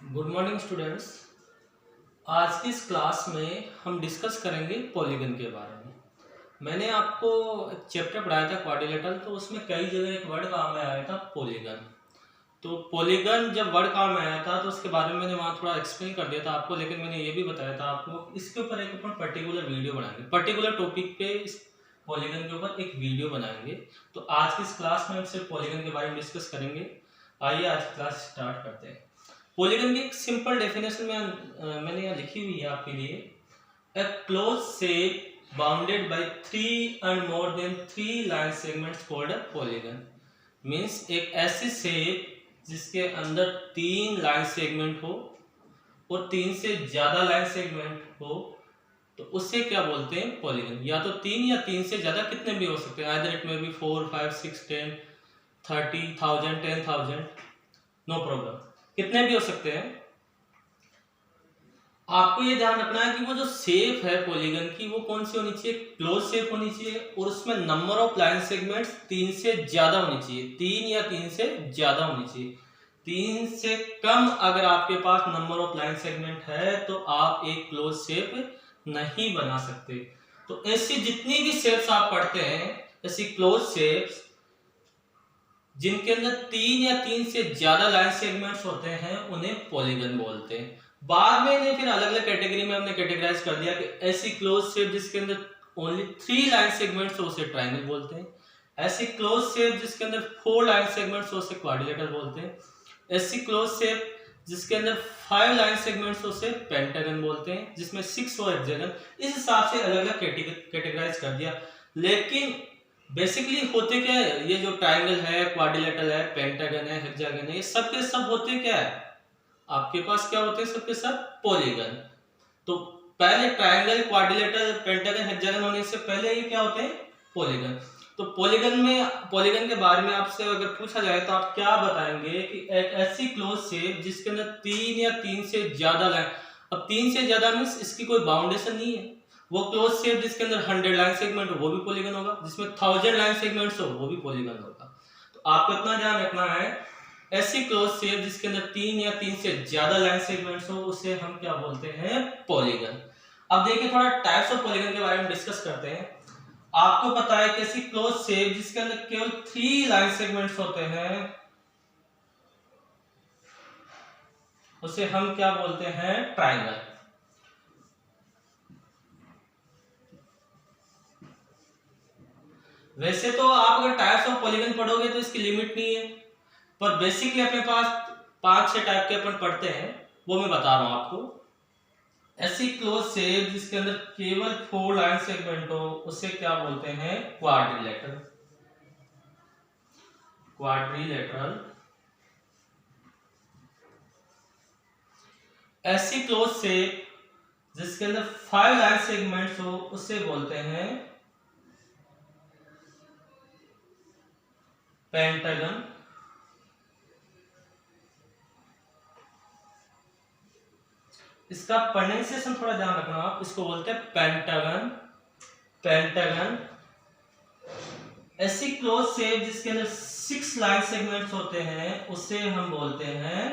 Good morning students. आज की इस क्लास में हम डिस्कस करेंगे पॉलीगन के बारे में। मैंने आपको एक चैप्टर पढ़ाया था क्वाड्रिलेटरल, तो उसमें कई जगह एक वर्ड काम में आया था पॉलीगन। तो पॉलीगन जब वर्ड काम में आया था तो उसके बारे में मैंने वहाँ थोड़ा एक्सप्लेन कर दिया था आपको, लेकिन मैंने ये भी बताया था आपको इसके ऊपर एक अपन पर्टिकुलर वीडियो बनाएंगे, पर्टिकुलर टॉपिक पे इस पॉलीगन के ऊपर एक वीडियो बनाएंगे। तो आज की इस क्लास में हम सिर्फ पॉलीगन के बारे में डिस्कस करेंगे। आइए आज क्लास स्टार्ट करते हैं। पॉलीगन की एक सिंपल डेफिनेशन में मैंने यहाँ लिखी हुई है आपके लिए। A close shape bounded by 3 and more than 3 line segments called a polygon. Means एक ऐसी शेप जिसके अंदर 3 लाइन सेगमेंट हो और 3 से ज्यादा लाइन सेगमेंट हो, तो उससे क्या बोलते हैं पॉलीगन। या तो 3 या 3 से ज्यादा कितने भी हो सकते हैं, either it may be 4 5 6 10 30,000 10,000, no problem, कितने भी हो सकते हैं। आपको ये ध्यान रखना है कि वो जो शेप है पॉलीगन की वो कौन सी होनी चाहिए, क्लोज शेप होनी चाहिए, और उसमें नंबर ऑफ लाइन सेगमेंट्स 3 से ज्यादा होनी चाहिए। 3 या 3 से ज्यादा होनी चाहिए। 3 से कम अगर आपके पास नंबर ऑफ लाइन सेगमेंट है तो आप एक क्लोज शेप नहीं बना सकते। तो ऐसी जितनी भी शेप्स आप पढ़ते हैं, ऐसी क्लोज शेप्स जिनके अंदर 3 या 3 से ज्यादा लाइन सेगमेंट्स होते हैं उन्हें पॉलीगन बोलते हैं। बाद में इन्हें फिर अलग अलग कैटेगरी में हमने कैटेगराइज कर दिया कि ऐसी क्लोज शेप जिसके अंदर ओनली 3 लाइन सेगमेंट्स हो उसे ट्राइंगल बोलते हैं। ऐसी क्लोज शेप जिसके अंदर 4 लाइन सेगमेंट्स हो उसे क्वाड्रिलेटरल बोलते हैं। ऐसी क्लोज शेप जिसके अंदर 5 लाइन सेगमेंट्स हो उसे पेंटागन बोलते हैं, जिसमें 6 हो हेक्सागन। इस हिसाब से अलग अलग कैटेगराइज कर दिया। लेकिन बेसिकली होते क्या है, ये जो ट्रायंगल है, क्वाड्रिलेटरल है, पेंटागन है, हेक्सागन है, ये सब के सब होते क्या है, आपके पास क्या होते हैं, सबके सब पॉलीगन। तो पहले ट्रायंगल, क्वाड्रिलेटरल, पेंटागन, हेक्सागन होने से पहले ये क्या होते हैं, पॉलीगन। तो पॉलीगन के बारे में आपसे अगर पूछा जाए तो आप क्या बताएंगे कि एक ऐसी क्लोज शेप जिसके अंदर 3 या 3 से ज्यादा लाइन, अब 3 से ज्यादा मींस इसकी कोई बाउंडेशन नहीं है। वो क्लोज शेप जिसके अंदर 100 लाइन सेगमेंट हो वो भी पॉलीगन होगा, जिसमें 1000 लाइन सेगमेंट्स हो वो भी पॉलीगन होगा। तो आपको इतना ध्यान रखना है, ऐसी क्लोज शेप जिसके अंदर 3 या 3 से ज्यादा लाइन सेगमेंट्स हो उसे हम क्या बोलते हैं, पॉलीगन। अब देखिए थोड़ा टाइप्स ऑफ पॉलीगन के बारे में डिस्कस करते हैं। आपको पता है कि ऐसी क्लोज शेप जिसके अंदर केवल 3 लाइन सेगमेंट्स होते हैं उसे हम क्या बोलते हैं, ट्रायंगल। वैसे तो आप अगर टाइप्स ऑफ पॉलीगन पढ़ोगे तो इसकी लिमिट नहीं है, पर बेसिकली अपने पास 5-6 टाइप के अपन पढ़ते हैं, वो मैं बता रहा हूं आपको। ऐसी क्लोज शेप जिसके अंदर केवल 4 लाइन सेगमेंट हो उसे क्या बोलते हैं, क्वाड्रिलेटरल। क्वाड्रिलेटरल। ऐसी क्लोज शेप जिसके अंदर 5 लाइन सेगमेंट्स हो उसे बोलते हैं पेंटागन। इसका प्रोनाउंसिएशन थोड़ा ध्यान रखना, आप इसको बोलते हैं पेंटागन। पेंटागन। ऐसी क्लोज शेप जिसके अंदर 6 लाइन सेगमेंट्स होते हैं उसे हम बोलते हैं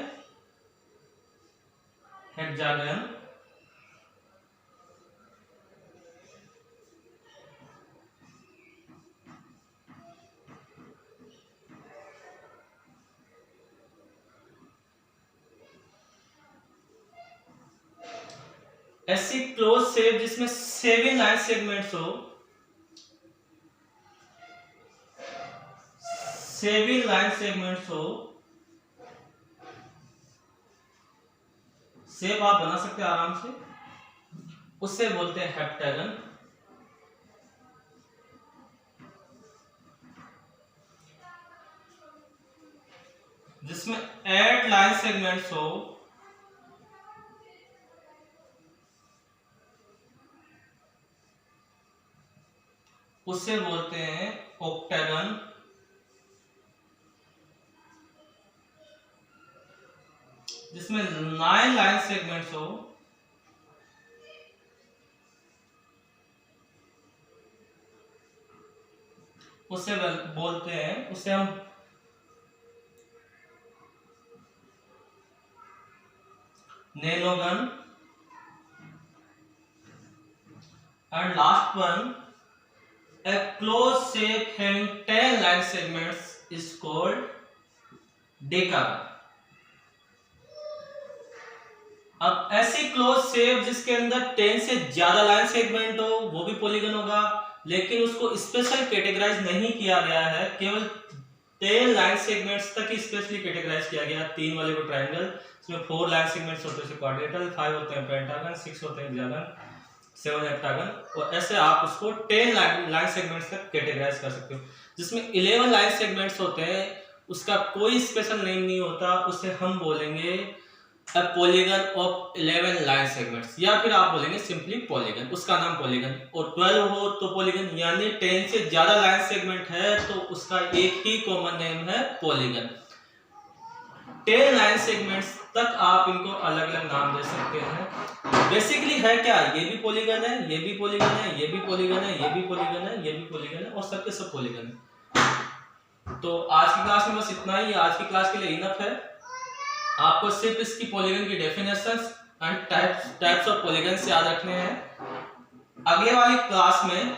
हेक्सागन। ऐसी क्लोज शेप जिसमें 7 लाइन सेगमेंट्स हो, 7 लाइन सेगमेंट्स हो, शेप आप बना सकते हैं आराम से, उससे बोलते हैं हेप्टागन। जिसमें 8 लाइन सेगमेंट्स हो उसे बोलते हैं ऑक्टागन। जिसमें 9 लाइन सेगमेंट्स हो उसे बोलते हैं, उसे हम नैनोगन, and last one, a closed shape having 10 line segments is called decagon. अब ऐसी क्लोज शेप जिसके अंदर 10 से ज्यादा लाइन सेगमेंट हो वो भी पॉलीगन होगा, लेकिन उसको स्पेशल कैटेगराइज नहीं किया गया है, केवल 10 लाइन सेगमेंट्स तक ही स्पेशली कैटेगराइज किया गया। 3 वाले को ट्रायंगल, इसमें 4 लाइन सेगमेंट्स होते हैं क्वाड्रेटल, 5 होते हैं पेंटागन, 6 होते हैं हेक्सागन, 7 हेप्टागन, और ऐसे आप उसको 10 लाइन सेगमेंट्स तक कैटेगराइज कर सकते हो। जिसमें 11 लाइन सेगमेंट्स होते हैं उसका कोई स्पेशल नेम नहीं होता, उसे हम बोलेंगे a polygon of 11 line segments, या फिर आप बोलेंगे सिंपली पॉलीगन, उसका नाम पॉलीगन। और 12 हो तो पॉलीगन, यानी 10 से ज्यादा लाइन सेगमेंट है तो उसका एक ही कॉमन नेम है पॉलीगन। 10 लाइन सेगमेंट्स तक आप इनको अलग अलग नाम दे सकते हैं। बेसिकली है क्या, ये भी पॉलीगन है, ये भी पॉलीगन है, ये भी पॉलीगन है, ये भी पॉलीगन है, ये भी पॉलीगन है, और सबके सब पॉलीगन है। तो आज की क्लास में बस इतना ही, आज की क्लास के लिए इनफ है। आपको सिर्फ इसकी पॉलीगन की definitions and types of polygons याद रखने हैं। अगले वाली क्लास में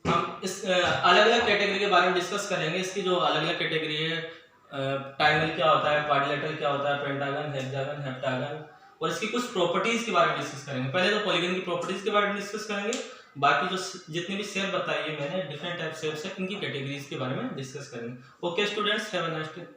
हम इस अलग अलग कैटेगरी के बारे में डिस्कस करेंगे। इसकी जो अलग अलग कैटेगरी है, ट्रायंगल क्या होता है, क्वाड्रिलेटरल क्या होता है, पेंटागन, हेक्सागन, हेप्टागन, और इसकी कुछ प्रॉपर्टीज के बारे में डिस्कस करेंगे। पहले तो पॉलीगन की प्रॉपर्टीज के बारे में डिस्कस करेंगे, बाकी जो जितनी भी शेप बताई है मैंने, डिफरेंट टाइप शेप्स है, इनकी कैटेगरीज के बारे में डिस्कस करेंगे। Okay students, have a nice day.